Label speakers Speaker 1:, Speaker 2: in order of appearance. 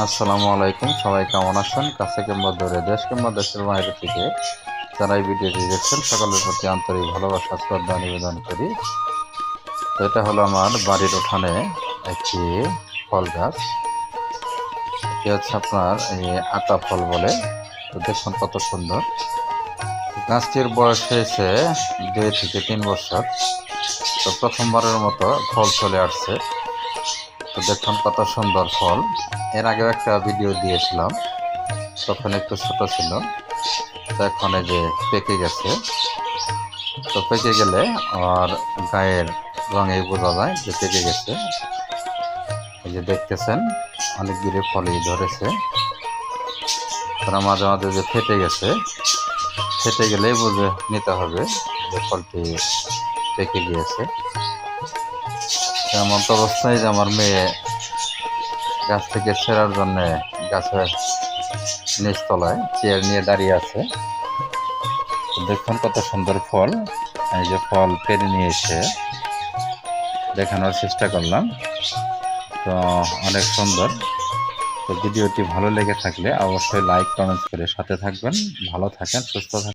Speaker 1: আসসালামু আলাইকুম, সবাই কেমন আছেন? কাছে কিংবা দূরে, দেশ কিংবা দেশের বাইরে থেকে যারা এই ভিডিওটি দেখছেন সকলের প্রতি আন্তরিক ভালোবাসা শ্রদ্ধা নিবেদন করি। তো এটা হলো আমার বাড়ির উঠানে একটি ফল গাছ। এটি হচ্ছে আপনার এই আতা ফল বলে। তো দেখুন কত সুন্দর। গাছটির বয়স হয়েছে 2 থেকে 3 বছর। তো প্রথমবারের মতো ফল চলে আসছে। তো দেখুন কত সুন্দর ফল। এর আগেও একটা ভিডিও দিয়েছিলাম, তখন একটু ছোট ছিল। তো এখন এই যে পেকে গেছে। তো পেকে গেলে আর গায়ের রঙে বোঝা যায় যে পেকে গেছে। এই যে দেখতেছেন অনেকগুলি ফলই ধরেছে। তারা মাঝে মাঝে যে ফেটে গেছে, ফেটে গেলেই বুঝে নিতে হবে যে ফলটি পেকে গিয়েছে। এমন তো অবস্থায় যে আমার মেয়ে গাছ থেকে ছেঁড়ার জন্য গাছের নিচতলায় চেয়ার নিয়ে দাঁড়িয়ে আছে। দেখুন কত সুন্দর ফল। এই যে ফল পেরে নিয়ে এসে দেখানোর চেষ্টা করলাম। তো অনেক সুন্দর। তো ভিডিওটি ভালো লেগে থাকলে অবশ্যই লাইক কমেন্টস করে সাথে থাকবেন। ভালো থাকেন, সুস্থ থাকেন।